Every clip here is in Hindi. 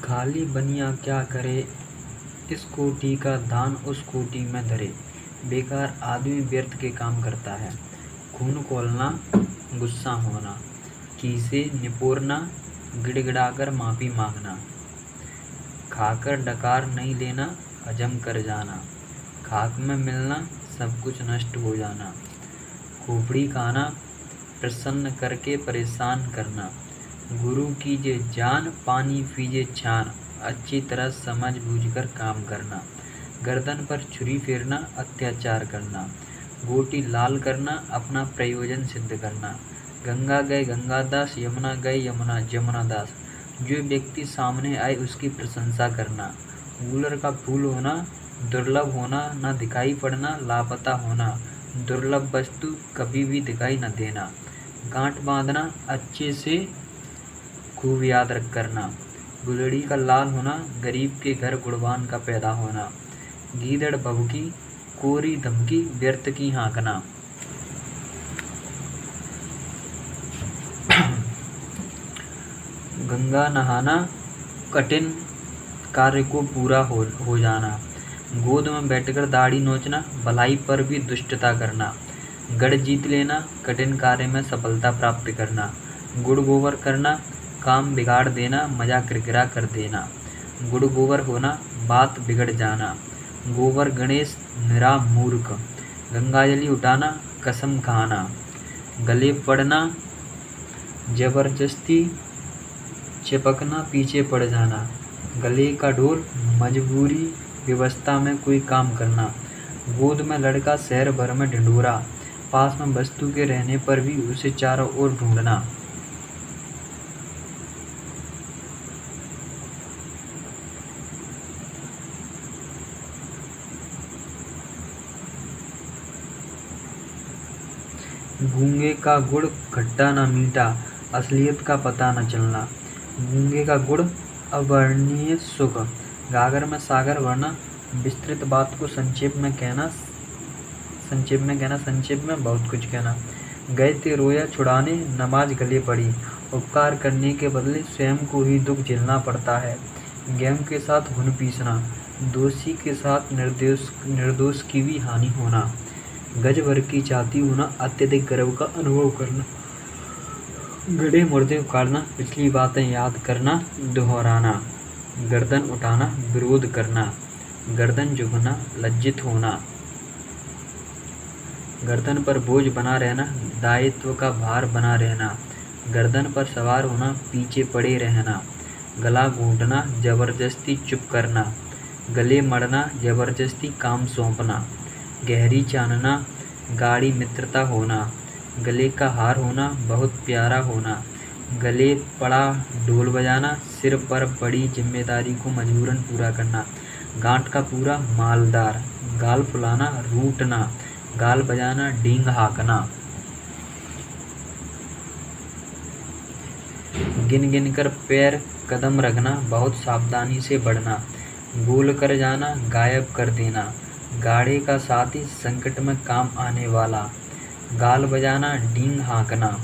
खाली बनिया क्या करे, इस कोठी का धान उस कोठी में धरे। बेकार आदमी व्यर्थ के काम करता है। खून खौलना, गुस्सा होना, कीसे निपोरना, गिड़गिड़ाकर माफ़ी मांगना, खाकर डकार नहीं लेना, हजम कर जाना, खाक में मिलना, सब कुछ नष्ट हो जाना, खोपड़ी खाना, प्रसन्न करके परेशान करना, गुरु कीजिए जान, पानी पीजिए छान, अच्छी तरह समझ बूझकर काम करना, गर्दन पर छुरी फेरना, अत्याचार करना, गोटी लाल करना, अपना प्रयोजन सिद्ध करना, गंगा गए गंगादास, यमुना गए जमुनादास, जो व्यक्ति सामने आए उसकी प्रशंसा करना, गूलर का फूल होना, दुर्लभ होना, न दिखाई पड़ना, लापता होना, दुर्लभ वस्तु कभी भी दिखाई न देना, गांठ बांधना, अच्छे से खूब याद रख करना, गुलड़ी का लाल होना, गरीब के घर गुणवान का पैदा होना, गीदड़ भभकी, कोरी धमकी, व्यर्थ की हाँकना। गंगा नहाना, कठिन कार्य को पूरा हो जाना, गोद में बैठकर दाढ़ी नोचना, भलाई पर भी दुष्टता करना, गढ़ जीत लेना, कठिन कार्य में सफलता प्राप्त करना, गुड़ गोबर करना, काम बिगाड़ देना, मजा किरकिरा कर देना, गुड़ गोबर होना, बात बिगड़ जाना, गोबर गणेश निरा मूर्ख, गंगाजली उठाना, कसम खाना, गले पड़ना, जबरदस्ती चिपकना, पीछे पड़ जाना, गले का ढोल, मजबूरी व्यवस्था में कोई काम करना, गोद में लड़का शहर भर में ढिंढोरा, पास में वस्तु के रहने पर भी उसे चारों ओर ढूंढना। गूंगे का गुड़ खट्टा न मीठा, असलियत का पता न चलना, गूंगे का गुड़ अवर्णनीय सुख, गागर में सागर भरना, विस्तृत बात को संक्षेप में कहना, संक्षेप में बहुत कुछ कहना, गए थे रोया छुड़ाने, नमाज गले पड़ी, उपकार करने के बदले स्वयं को ही दुख झेलना पड़ता है, गेम के साथ खून पीसना, दोषी के साथ निर्दोष की भी हानि होना, गज भर की छाती होना, अत्यधिक गर्व का अनुभव करना, गड़े मुर्दे उखाड़ना, पिछली बातें याद करना, दोहराना, गर्दन उठाना, विरोध करना, गर्दन झुकना, लज्जित होना, गर्दन पर बोझ बना रहना, दायित्व का भार बना रहना, गर्दन पर सवार होना, पीछे पड़े रहना, गला घोंटना, जबरदस्ती चुप करना, गले मड़ना, जबरदस्ती काम सौंपना, गहरी चानना, गाढ़ी मित्रता होना, गले का हार होना, बहुत प्यारा होना, गले पड़ा ढोल बजाना, सिर पर बड़ी जिम्मेदारी को मजबूरन पूरा करना, गांठ का पूरा मालदार, गाल फुलाना, रूठना, गाल बजाना, डींग हाँकना, गिन गिन कर पैर कदम रखना, बहुत सावधानी से बढ़ना, गोल कर जाना, गायब कर देना, गाढ़े का साथी, संकट में काम आने वाला, गाल बजाना, डींग हाँकना,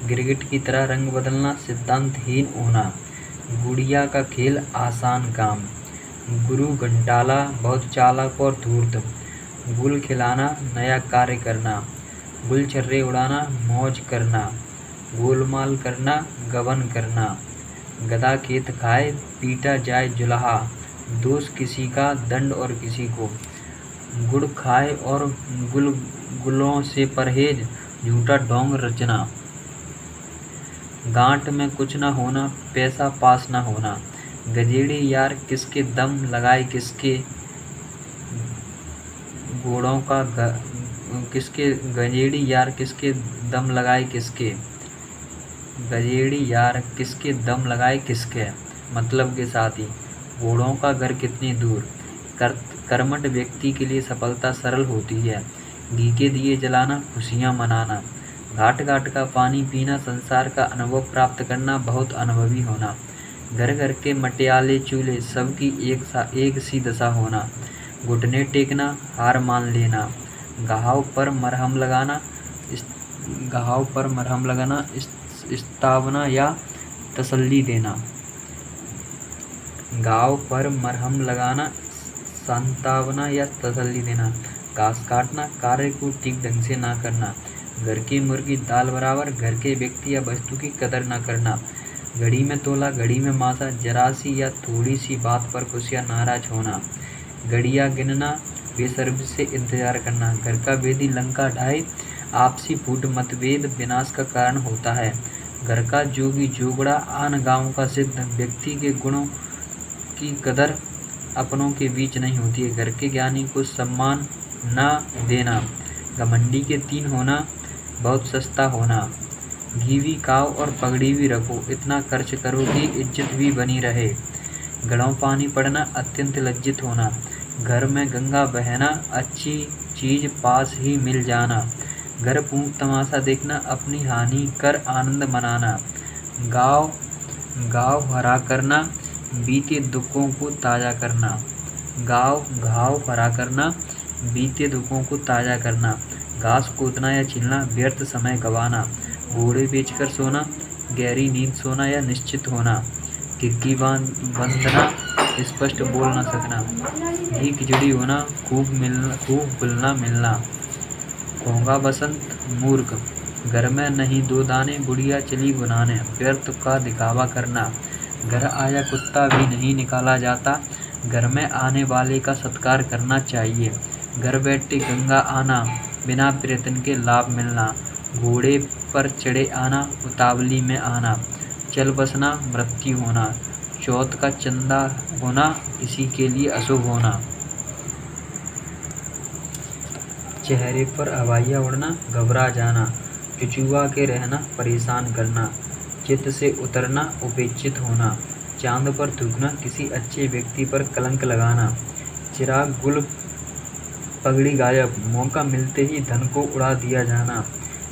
गिरगिट की तरह रंग बदलना, सिद्धांतहीन होना, गुड़िया का खेल, आसान काम, गुरु घंटाला, बहुत चालाक और धूर्त, गुल खिलाना, नया कार्य करना, गुलछर्रे उड़ाना, मौज करना, गोलमाल करना, गबन करना, गधा खेत खाए, पीटा जाए जुलाहा, दोष किसी का, दंड और किसी को, गुड़ खाए और गुलों से परहेज, झूठा ढोंग रचना, गांठ में कुछ न होना, पैसा पास न होना, गजेड़े यार किसके दम लगाए किसके, घोड़ों का किसके, गजेड़ी यार किसके दम लगाए किसके, गजेड़ी यार किसके दम लगाए किसके, मतलब के साथ ही, घोड़ों का घर कितनी दूर, कर्मठ व्यक्ति के लिए सफलता सरल होती है, घी के दिए जलाना, खुशियाँ मनाना, घाट घाट का पानी पीना, संसार का अनुभव प्राप्त करना, बहुत अनुभवी होना, घर घर के मटियाले चूल्हे, सबकी एक सी दशा होना, घुटने टेकना, हार मान लेना, घाव पर मरहम लगाना, स्तावना या तसल्ली देना, घाव पर मरहम लगाना, सांत्वना या तसल्ली देना। घास काटना, कार्य को ठीक ढंग से ना करना। घर की मुर्गी दाल बराबर, घर के व्यक्ति या वस्तु की कदर न करना। घड़ी में तोला, घड़ी में मासा, जरा सी या थोड़ी सी बात पर खुश या नाराज होना। घड़ियाँ गिनना, बेसब्री से इंतजार करना। घर का वेदी लंका ढाए, आपसी फूट मतभेद विनाश का कारण होता है। घर का जोगी जोगड़ा, आन गाँव का सिद्ध। व्यक्ति के गुणों की कदर अपनों के बीच नहीं होती है। घर के ज्ञानी को सम्मान न देना। घमंडी के 3 होना, बहुत सस्ता होना। घी भी खाओ और पगड़ी भी रखो, इतना खर्च करो कि इज्जत भी बनी रहे। घड़ों पानी पड़ना, अत्यंत लज्जित होना। घर में गंगा बहना, अच्छी चीज पास ही मिल जाना। घर फूंक तमाशा देखना, अपनी हानि कर आनंद मनाना। गाँव हरा करना, बीते दुखों को ताज़ा करना। घाव हरा करना, बीते दुखों को ताज़ा करना। घास कूदना या छीलना, व्यर्थ समय गंवाना। घोड़े बेचकर सोना, गहरी नींद सोना या निश्चित होना। खिड़की बंदना, स्पष्ट बोल न सकना। घी खिचड़ी होना, खूब घुलना मिलना। घोंघा बसंत, मूर्ख। घर में नहीं 2 दाने, बुढ़िया चली बनाने। व्यर्थ का दिखावा करना। घर आया कुत्ता भी नहीं निकाला जाता। घर में आने वाले का सत्कार करना चाहिए। घर बैठे गंगा आना, बिना प्रयत्न के लाभ मिलना। घोड़े पर चढ़े आना, उतावली में आना। चल बसना, मृत्यु होना। चौथ का चंदा होना, किसी के लिए अशुभ होना। चेहरे पर हवाइयाँ उड़ना, घबरा जाना। चुचुआ के रहना, परेशान करना। चित्त से उतरना, उपेक्षित होना। चांद पर थूकना, किसी अच्छे व्यक्ति पर कलंक लगाना। चिराग गुल, पगड़ी गायब, मौका मिलते ही धन को उड़ा दिया जाना।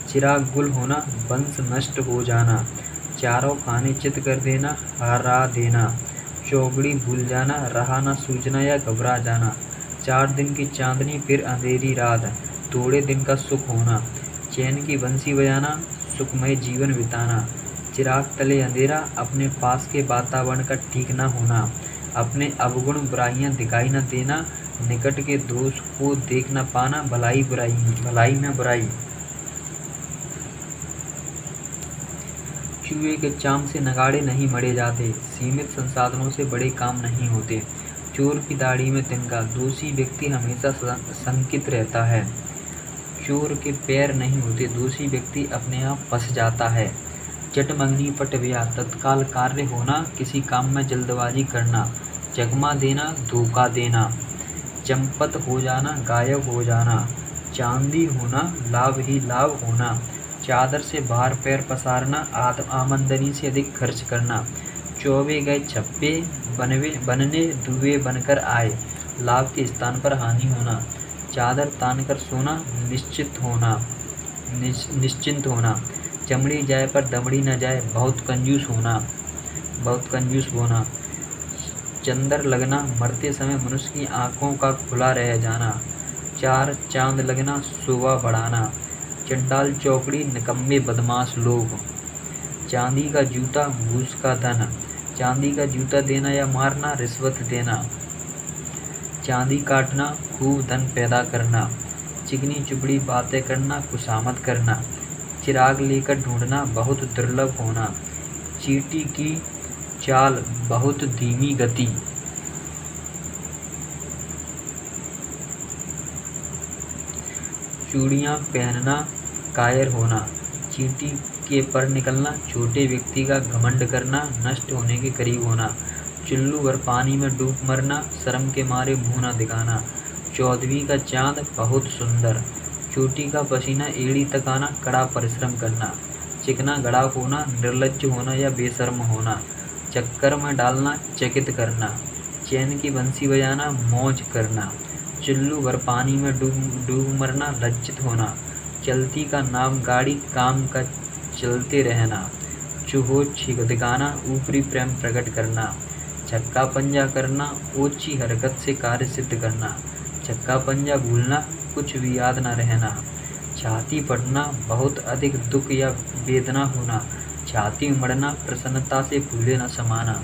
चिराग गुल होना, वंश नष्ट हो जाना। चारों खाने चित कर देना, हरा देना। चौगड़ी भूल जाना, रहा न सूझना या घबरा जाना। 4 दिन की चांदनी, फिर अंधेरी रात, थोड़े दिन का सुख होना। चैन की बंसी बजाना, सुखमय जीवन बिताना। चिराग तले अंधेरा, अपने पास के वातावरण का ठीक न होना। अपने अवगुण बुराइयां दिखाई न देना, निकट के दोष को देख न पाना। भलाई में बुराई। चूहे के चाम से नगाड़े नहीं मढ़े जाते। सीमित संसाधनों से बड़े काम नहीं होते। चोर की दाढ़ी में तिनका, दोषी व्यक्ति हमेशा शंकित रहता है। चोर के पैर नहीं होते, दोषी व्यक्ति अपने आप फंस जाता है। चटमंगनी पट ब्याह, तत्काल कार्य होना, किसी काम में जल्दबाजी करना। चकमा देना, धोखा देना। चंपत हो जाना, गायब हो जाना। चांदी होना, लाभ ही लाभ होना। चादर से बाहर पैर पसारना, आमदनी से अधिक खर्च करना। चौबे गए छप्पे बनने, दुबे बनकर आए, लाभ के स्थान पर हानि होना। चादर तान कर सोना, निश्चिंत होना। चमड़ी जाए पर दमड़ी न जाए, बहुत कंजूस होना। चंदर लगना, मरते समय मनुष्य की आंखों का खुला रह जाना। 4 चांद लगना, शोभा बढ़ाना। चंडाल चौकड़ी, निकम्मे बदमाश लोग। चांदी का जूता, घूस का धन। चांदी का जूता देना या मारना, रिश्वत देना। चांदी काटना, खूब धन पैदा करना। चिकनी चुपड़ी बातें करना, खुशामद करना। चिराग लेकर ढूंढना, बहुत दुर्लभ होना। चींटी की चाल, बहुत धीमी गति। चूड़ियाँ पहनना, कायर होना। चींटी के पर निकलना, छोटे व्यक्ति का घमंड करना, नष्ट होने के करीब होना। चुल्लू भर पानी में डूब मरना, शर्म के मारे मुंह न दिखाना। 14वीं का चांद, बहुत सुंदर। चोटी का पसीना एड़ी तक आना, कड़ा परिश्रम करना। चिकना गड़ा होना, निर्लज्ज होना या बेशर्म होना। चक्कर में डालना, चकित करना। चैन की बंसी बजाना, मौज करना। चुल्लू भर पानी में डूब मरना, लज्जित होना। चलती का नाम गाड़ी, काम का चलते रहना। चूहो दिखाना, ऊपरी प्रेम प्रकट करना। छक्का पंजा करना, ओछी हरकत से कार्य सिद्ध करना। छक्का पंजा भूलना, कुछ भी याद न रहना। छाती फटना, बहुत अधिक दुख या वेदना होना। छाती उमड़ना, प्रसन्नता से फूले न समाना।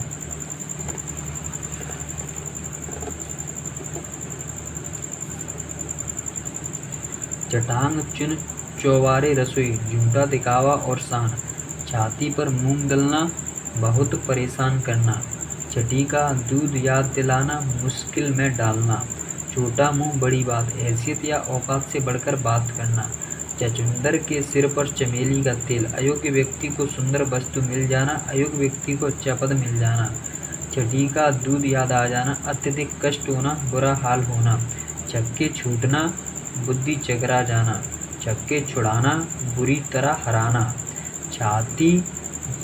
जटांग चुन चौबारे रसोई, झूठा दिखावा और शान, छाती पर मूंग दलना, बहुत परेशान करना, छठी का दूध याद दिलाना, मुश्किल में डालना, छोटा मुंह बड़ी बात, हैसियत या औकात से बढ़कर बात करना, चचुंदर के सिर पर चमेली का तेल, अयोग्य व्यक्ति को सुंदर वस्तु मिल जाना, अयोग्य व्यक्ति को अच्छा पद मिल जाना, छठी का दूध याद आ जाना, अत्यधिक कष्ट होना, बुरा हाल होना, छक्के छूटना, बुद्धि चकरा जाना, छक्के छुड़ाना, बुरी तरह हराना, छाती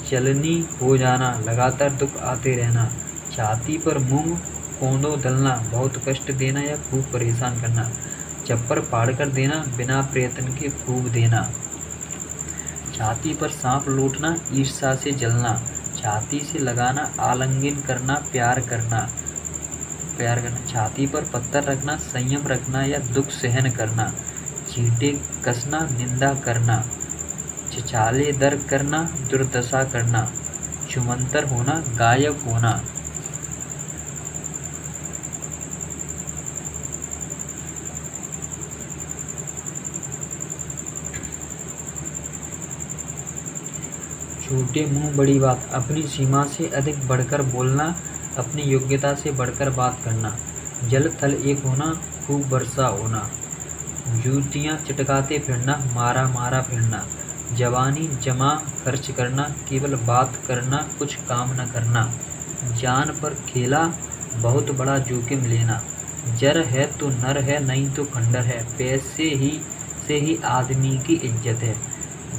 चलनी हो जाना, लगातार दुख आते रहना, छाती पर मूंग कोंदो दलना, बहुत कष्ट देना या खूब परेशान करना, चप्पर फाड़ कर देना, बिना प्रयत्न के फूंक देना, छाती पर सांप लौटना, ईर्ष्या से जलना, छाती से लगाना, आलिंगन करना, प्यार करना, छाती पर पत्थर रखना, संयम रखना या दुख सहन करना, चींटे कसना, निंदा करना, छिछाले दर करना, दुर्दशा करना, छुमंतर होना, गायब होना। छोटे मुंह बड़ी बात, अपनी सीमा से अधिक बढ़कर बोलना, अपनी योग्यता से बढ़कर बात करना, जल थल एक होना, खूब वर्षा होना, जूतियाँ चटकाते फिरना, मारा मारा फिरना, जवानी जमा खर्च करना, केवल बात करना, कुछ काम न करना, जान पर खेला, बहुत बड़ा जोखिम लेना, जर है तो नर है, नहीं तो खंडर है, पैसे से ही आदमी की इज्जत है,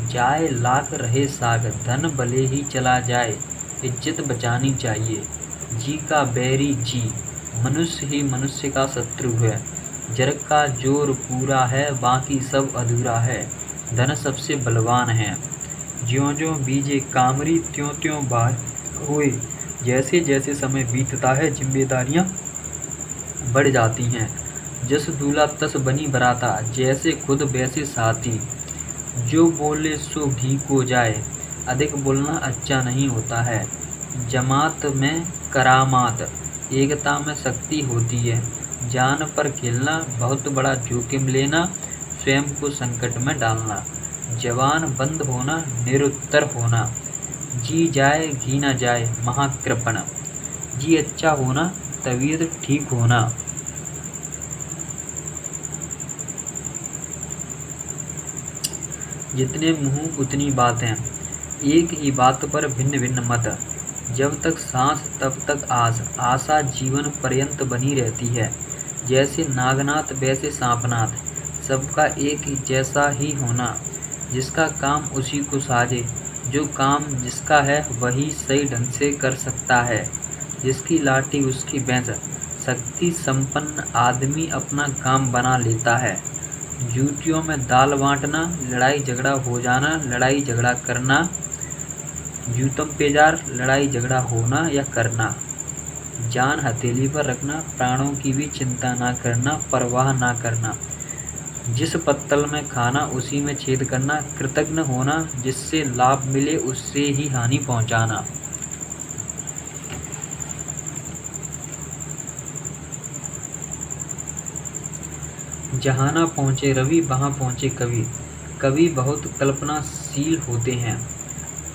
जाए लाख रहे साग, धन भले ही चला जाए, इज्जत बचानी चाहिए, जी का बैरी जी, मनुष्य ही मनुष्य का शत्रु है, जर का जोर पूरा है, बाकी सब अधूरा है, धन सबसे बलवान है, ज्यों ज्यों बीजे कामरी त्यों त्यों बार हुए, जैसे जैसे समय बीतता है जिम्मेदारियां बढ़ जाती हैं, जस दूल्हा तस बनी बराता, जैसे खुद वैसे साथी, जो बोले सो घी को जाए, अधिक बोलना अच्छा नहीं होता है, जमात में करामात, एकता में शक्ति होती है, जान पर खेलना, बहुत बड़ा जोखिम लेना, स्वयं को संकट में डालना, जवान बंद होना, निरुत्तर होना, जी जाए घी न जाए, महाकृपण, जी अच्छा होना, तबीयत ठीक होना। जितने मुँह उतनी बातें, एक ही बात पर भिन्न भिन्न मत, जब तक सांस तब तक आस, आशा जीवन पर्यंत बनी रहती है, जैसे नागनाथ वैसे सांपनाथ, सबका एक जैसा ही होना, जिसका काम उसी को साजे, जो काम जिसका है वही सही ढंग से कर सकता है, जिसकी लाठी उसकी भैंस, शक्ति संपन्न आदमी अपना काम बना लेता है, जूतियों में दाल बांटना, लड़ाई झगड़ा हो जाना, लड़ाई झगड़ा करना, जूतम पेजार, लड़ाई झगड़ा होना या करना, जान हथेली पर रखना, प्राणों की भी चिंता ना करना, परवाह ना करना, जिस पत्तल में खाना उसी में छेद करना, कृतज्ञ होना, जिससे लाभ मिले उससे ही हानि पहुंचाना। जहाँ ना पहुँचे रवि वहाँ पहुँचे कवि, कवि बहुत कल्पनाशील होते हैं,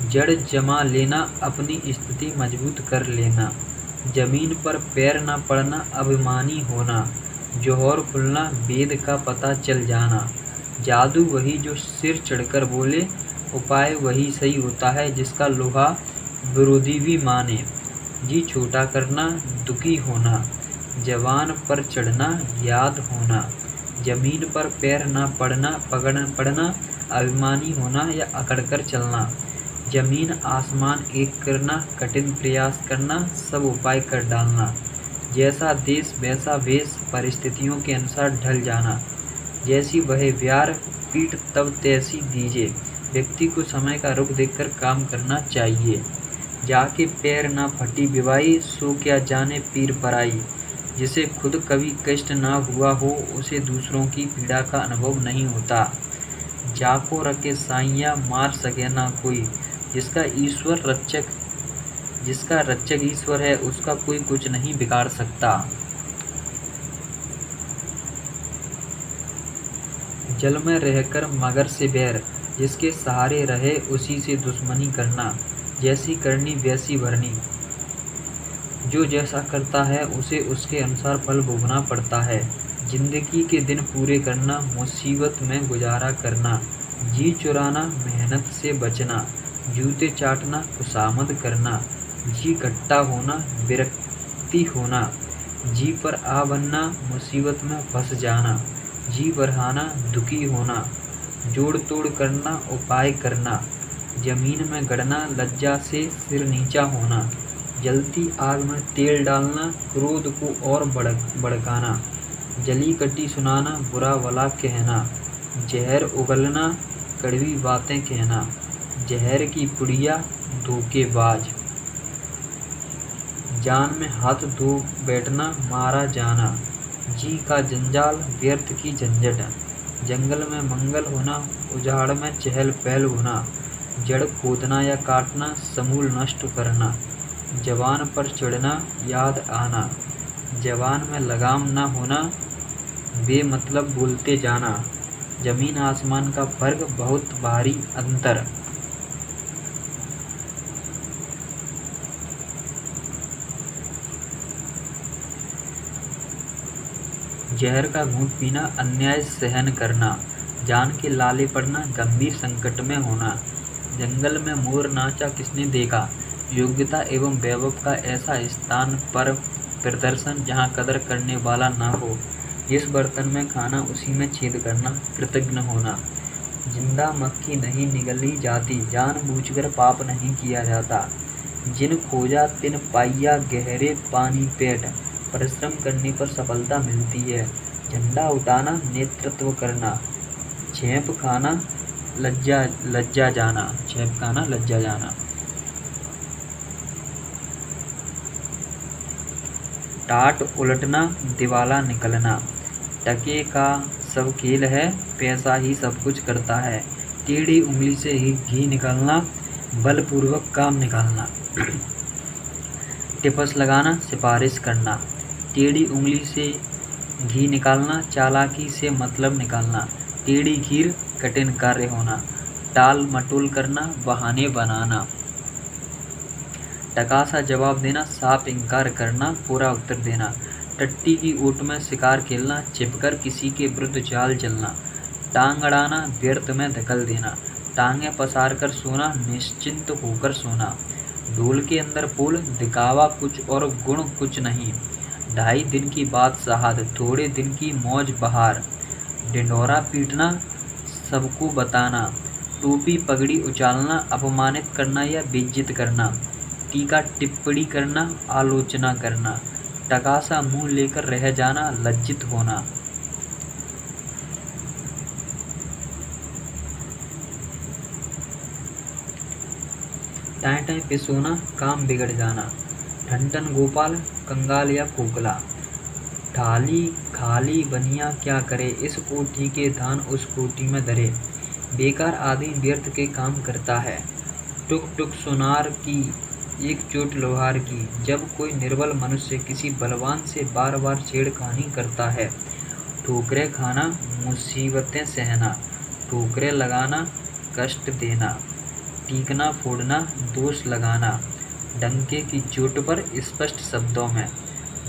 जड़ जमा लेना, अपनी स्थिति मजबूत कर लेना, जमीन पर पैर न पड़ना, अभिमानी होना, जौहर खुलना, वेद का पता चल जाना, जादू वही जो सिर चढ़कर बोले, उपाय वही सही होता है जिसका लोहा विरोधी भी माने, जी छोटा करना, दुखी होना, जवान पर चढ़ना, याद होना, जमीन पर पैर न पड़ना, अभिमानी होना या अकड़कर चलना, जमीन आसमान एक करना, कठिन प्रयास करना, सब उपाय कर डालना, जैसा देश वैसा वेश, परिस्थितियों के अनुसार ढल जाना, जैसी वह व्यार पीठ तब तैसी दीजिए, व्यक्ति को समय का रुख देखकर काम करना चाहिए, जाके पैर न फटी विवाई, सो क्या जाने पीर पराई, जिसे खुद कभी कष्ट ना हुआ हो उसे दूसरों की पीड़ा का अनुभव नहीं होता, जाको रखे साइया मार सके ना कोई, जिसका रक्षक ईश्वर है उसका कोई कुछ नहीं बिगाड़ सकता। जल में रहकर मगर से बैर, जिसके सहारे रहे उसी से दुश्मनी करना। जैसी करनी वैसी भरनी, जो जैसा करता है उसे उसके अनुसार फल भोगना पड़ता है। जिंदगी के दिन पूरे करना, मुसीबत में गुजारा करना। जी चुराना, मेहनत से बचना। जूते चाटना, खुशामद करना। जी खट्टा होना, विरक्ति होना। जी पर आ बनना, मुसीबत में फंस जाना। जी बढ़ाना, दुखी होना। जोड़ तोड़ करना, उपाय करना। जमीन में गड़ना, लज्जा से सिर नीचा होना। जलती आग में तेल डालना, क्रोध को और भड़काना। जली कटी सुनाना, बुरा भला कहना। जहर उगलना, कड़वी बातें कहना। जहर की पुड़िया, धोखेबाज। जान में हाथ धो बैठना, मारा जाना। जी का जंजाल, व्यर्थ की झंझट। जंगल में मंगल होना, उजाड़ में चहल पहल होना। जड़ खोदना या काटना, समूल नष्ट करना। जवान पर चढ़ना, याद आना। जवान में लगाम न होना, बेमतलब बोलते जाना। जमीन आसमान का फर्क, बहुत भारी अंतर। जहर का घूंट पीना, अन्याय सहन करना। जान के लाले पड़ना, गंभीर संकट में होना। जंगल में मोर नाचा किसने देखा, योग्यता एवं वैभव का ऐसा स्थान पर प्रदर्शन जहाँ कदर करने वाला न हो। जिस बर्तन में खाना उसी में छेद करना, कृतघ्न होना। जिंदा मक्खी नहीं निगली जाती, जानबूझकर पाप नहीं किया जाता। जिन खोजा तिन पाइया, गहरे पानी पेट। परिश्रम करने पर सफलता मिलती है। झंडा उठाना, नेतृत्व करना। छेप खाना, लज्जा जाना। छेप खाना, लज्जा जाना। टाट उलटना, दिवाला निकलना। टके का सब खेल है, पैसा ही सब कुछ करता है। टेढ़ी उंगली से ही घी निकालना, बलपूर्वक काम निकालना। टिपस लगाना, सिफारिश करना। टेढ़ी उंगली से घी निकालना, चालाकी से मतलब निकालना। टेढ़ी खीर, कठिन कार्य होना। टाल मटोल करना, बहाने बनाना। टका सा जवाब देना, साफ इनकार करना, पूरा उत्तर देना। टट्टी की ओट में शिकार खेलना, छिपकर किसी के विरुद्ध चाल चलना। टांग अड़ाना, व्यर्थ में धकल देना। टांगे पसार कर सोना, निश्चिंत होकर सोना। ढोल के अंदर फूल, दिखावा कुछ और गुण कुछ नहीं। 2.5 दिन की बात साहद, थोड़े दिन की मौज बहार। ढिंढोरा पीटना, सबको बताना। टोपी पगड़ी उछालना, अपमानित करना या बेइज्जत करना। टीका टिप्पणी करना, आलोचना करना। टका सा मुंह लेकर रह जाना, लज्जित होना। टाइम टाइम पे सोना, काम बिगड़ जाना। ठंटन गोपाल, कंगाल या खोखला। ठाली खाली बनिया क्या करे, इस कोठी के धान उस कोठी में धरे। बेकार आदमी व्यर्थ के काम करता है। टुक टुक सुनार की, एक चोट लोहार की। जब कोई निर्बल मनुष्य किसी बलवान से बार बार छेड़खानी करता है। ठोकरें खाना, मुसीबतें सहना। ठोकरें लगाना, कष्ट देना। टीकना फोड़ना, दोष लगाना। डंके की चोट पर स्पष्ट शब्दों में।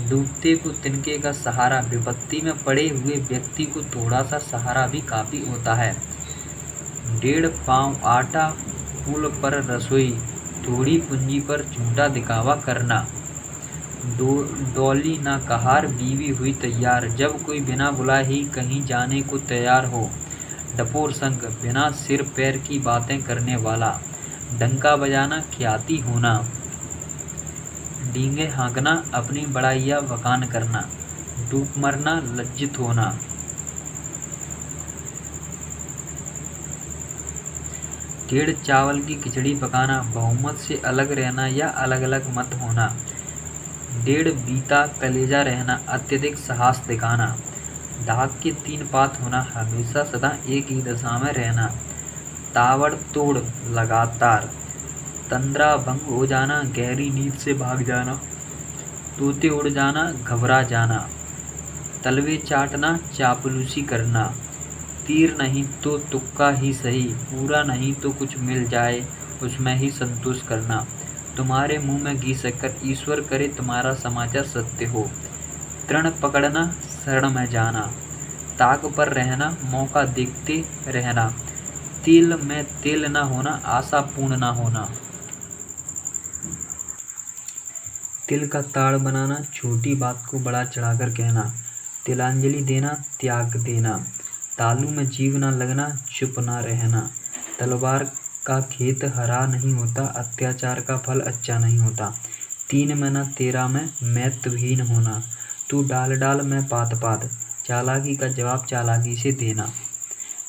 डूबते को तिनके का सहारा, विपत्ति में पड़े हुए व्यक्ति को थोड़ा सा सहारा भी काफी होता है। 1.5 पाँव आटा, पुल पर रसोई। थोड़ी पूंजी पर झूठा दिखावा करना। डोली ना कहार, बीवी हुई तैयार। जब कोई बिना बुलाए ही कहीं जाने को तैयार हो। डपोर संग, बिना सिर पैर की बातें करने वाला। डंका बजाना, ख्याति होना। डींगे हाँकना, अपनी बड़ाई या बखान करना। डूब मरना, लज्जित होना। टेढ़ चावल की खिचड़ी पकाना, बहुमत से अलग रहना या अलग अलग मत होना। 1.5 बीता कलेजा रहना, अत्यधिक साहस दिखाना। दाग के 3 पात होना, हमेशा सदा एक ही दशा में रहना। ताबड़ तोड़, लगातार। तंद्रा भंग हो जाना, गहरी नींद से भाग जाना। तोते उड़ जाना, घबरा जाना। तलवे चाटना, चापलूसी करना। तीर नहीं तो तुक्का ही सही, पूरा नहीं तो कुछ मिल जाए उसमें ही संतोष करना। तुम्हारे मुंह में घी शक्कर, ईश्वर करे तुम्हारा समाचार सत्य हो। तृण पकड़ना, शरण में जाना, ताक पर रहना, मौका देखते रहना। तिल में तेल न होना, आशा पूर्ण न होना। तिल का ताड़ बनाना, छोटी बात को बड़ा चढ़ाकर कहना। तिलांजलि देना, त्याग देना। तालू में जीव न लगना, चुप न रहना। तलवार का खेत हरा नहीं होता, अत्याचार का फल अच्छा नहीं होता। तीन में न तेरा में महत्वहीन होना। तू डाल डाल मैं पात पात, चालाकी का जवाब चालाकी से देना।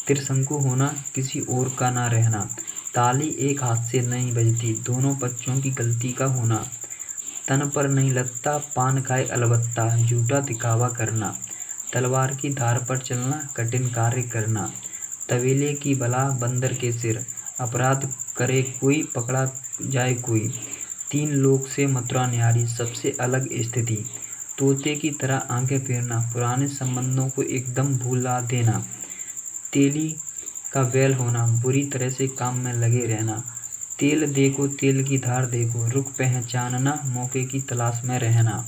त्रिशंकु होना, किसी और का ना रहना। ताली एक हाथ से नहीं बजती, दोनों पक्षों की गलती का होना। तन पर नहीं लगता, पान खाए अलबत्ता, झूठा दिखावा करना। तलवार की धार पर चलना, कठिन कार्य करना। तवेले की बला, बंदर के सिर, अपराध करे कोई, पकड़ा जाए कोई। तीन लोग से मथुरा न्यारी, सबसे अलग स्थिति। तोते की तरह आंखें फेरना, पुराने संबंधों को एकदम भुला देना। तेली का बैल होना, बुरी तरह से काम में लगे रहना। तेल देखो, तेल की धार देखो, रुख पहचानना, मौके की तलाश में रहना।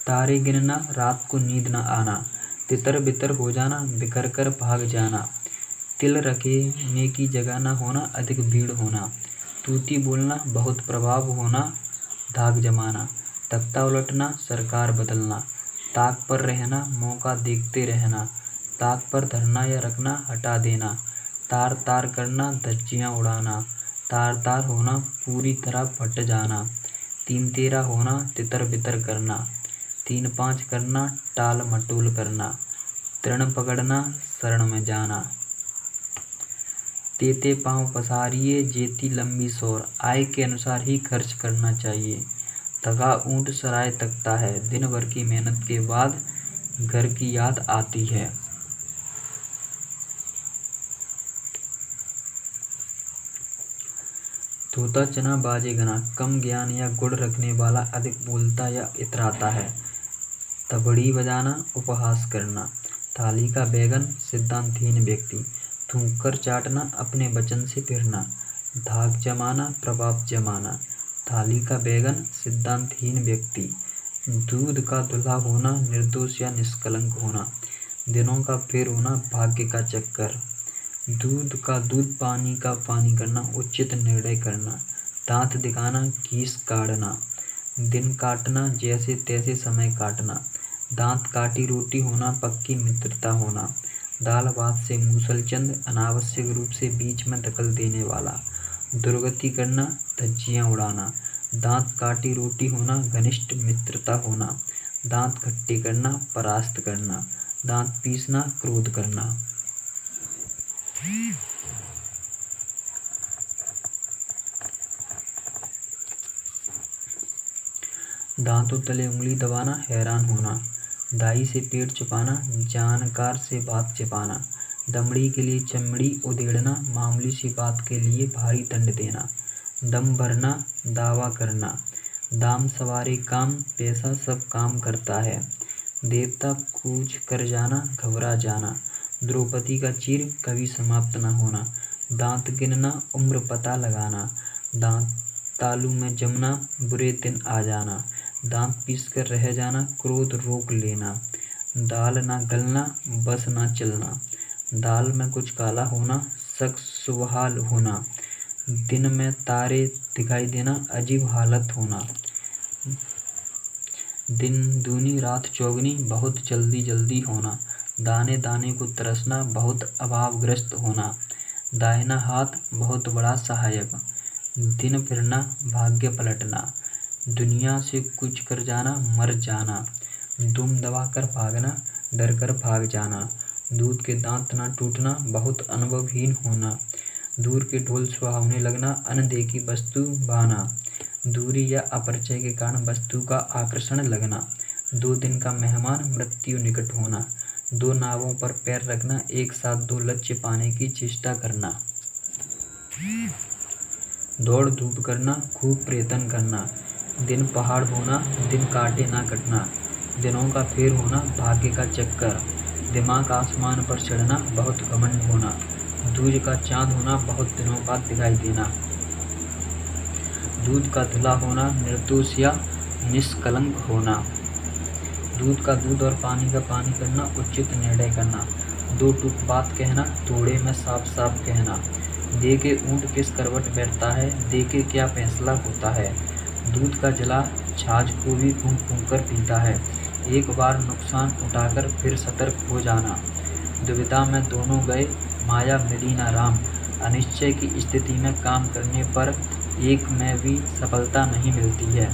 तारे गिनना, रात को नींद न आना। तितर बितर हो जाना, बिखर कर भाग जाना। तिल रखने की जगह न होना, अधिक भीड़ होना। तूती बोलना, बहुत प्रभाव होना, धाक जमाना। तख्ता उलटना, सरकार बदलना। ताक पर रहना, मौका देखते रहना। ताक पर धरना या रखना, हटा देना। तार तार करना, धज्जियाँ उड़ाना। तार तार होना, पूरी तरह फट जाना। तीन तेरा होना, तितर बितर करना। तीन पाँच करना, टाल मटोल करना। तृण पकड़ना, शरण में जाना। तेते पाँव पसारिए, जेती लंबी सौर, आय के अनुसार ही खर्च करना चाहिए। थका ऊँट सराय तकता है, दिन भर की मेहनत के बाद घर की याद आती है। तोता चना बाजे गना, कम ज्ञान या गुण रखने वाला अधिक बोलता या इतराता है। तबड़ी बजाना, उपहास करना। थाली का बैगन, सिद्धांतहीन व्यक्ति। थूक कर चाटना, अपने वचन से फिरना। धाक जमाना, प्रभाव जमाना। थाली का बैगन, सिद्धांतहीन व्यक्ति। दूध का दूल्हा होना, निर्दोष या निष्कलंक होना। दिनों का फेर होना, भाग्य का चक्कर। दूध का दूध, पानी का पानी करना, उचित निर्णय करना। दांत दिखाना, खीस काटना। दिन काटना, जैसे तैसे समय काटना। दांत काटी रोटी होना, पक्की मित्रता होना। दाल भात से मूसलचंद, अनावश्यक रूप से बीच में दखल देने वाला। दुर्गति करना, धज्जियाँ उड़ाना। दांत काटी रोटी होना, घनिष्ठ मित्रता होना। दांत खट्टे करना, परास्त करना। दांत पीसना, क्रोध करना। दांतों तले उंगली दबाना, हैरान होना। दाई से पेट छुपाना, जानकार से बात छिपाना। दमड़ी के लिए चमड़ी उधेड़ना, मामूली सी बात के लिए भारी दंड देना। दम भरना, दावा करना। दाम सवारे काम, पैसा सब काम करता है। देवता कूच कर जाना, घबरा जाना। द्रौपदी का चीर, कभी समाप्त न होना। दांत गिनना, उम्र पता लगाना। दांत तालू में जमना, बुरे दिन आ जाना। दांत पीस कर रह जाना, क्रोध रोक लेना। दाल ना गलना, बस ना चलना। दाल में कुछ काला होना, शक सुबहाल होना। दिन में तारे दिखाई देना, अजीब हालत होना। दिन दूनी रात चौगनी, बहुत जल्दी जल्दी होना। दाने दाने को तरसना, बहुत अभावग्रस्त होना। दाहिना हाथ, बहुत बड़ा सहायक। दिन फिरना, भाग्य पलटना। दुनिया से कूच कर जाना, मर जाना। दुम दबा कर भागना, डर कर भाग जाना। दूध के दांत ना टूटना, बहुत अनुभवहीन होना। दूर के ढोल सुहावने लगना, अनदेखी वस्तु भाना। दूरी या अपरिचय के कारण वस्तु का आकर्षण लगना। 2 दिन का मेहमान, मृत्यु निकट होना। 2 नावों पर पैर रखना, एक साथ 2 लक्ष्य पाने की चेष्टा करना। दौड़ धूप करना, खूब प्रयत्न करना। दिन पहाड़ होना, दिन काटे ना कटना। दिनों का फेर होना, भाग्य का चक्कर, दिमाग आसमान पर चढ़ना, बहुत घमंड होना, दूज का चाँद होना, बहुत दिनों बाद दिखाई देना, दूध का धुला होना, निर्दोष या निष्कलंक होना, दूध का दूध और पानी का पानी करना, उचित निर्णय करना, दो टूक बात कहना, थोड़े में साफ साफ कहना, दे के ऊँट किस करवट बैठता है, दे के क्या फैसला होता है, दूध का जला छाछ को भी फूंक फूंक कर पीता है, एक बार नुकसान उठाकर फिर सतर्क हो जाना, दुविधा में दोनों गए, माया मिली ना राम, अनिश्चय की स्थिति में काम करने पर एक में भी सफलता नहीं मिलती है,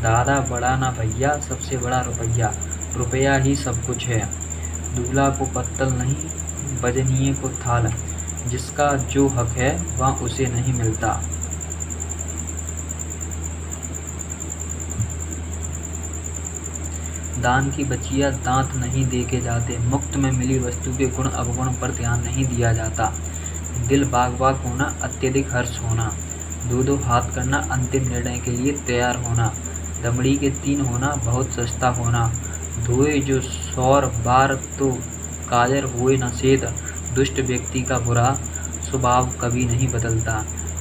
दादा बड़ा ना भैया, सबसे बड़ा रुपया, रुपया ही सब कुछ है, दूल्हा को पत्तल नहीं, बजनिए को थाल, जिसका जो हक है वह उसे नहीं मिलता। दान की बचिया दांत नहीं देके जाते, मुफ्त में मिली वस्तु के गुण अवगुण पर ध्यान नहीं दिया जाता, दिल बाग बाग होना, अत्यधिक हर्ष होना, दो दो हाथ करना, अंतिम निर्णय के लिए तैयार होना, दमड़ी के 3 होना, बहुत सस्ता होना, धोए जो 100 बार तो काजर हुए न सेध, दुष्ट व्यक्ति का बुरा स्वभाव कभी नहीं बदलता,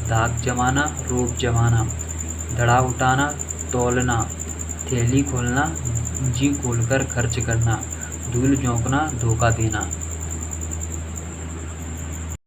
दाग जमाना, रोब जमाना, धड़ा उठाना, तौलना, थैली खोलना, जी खोलकर खर्च करना, धूल झोंकना, धोखा देना।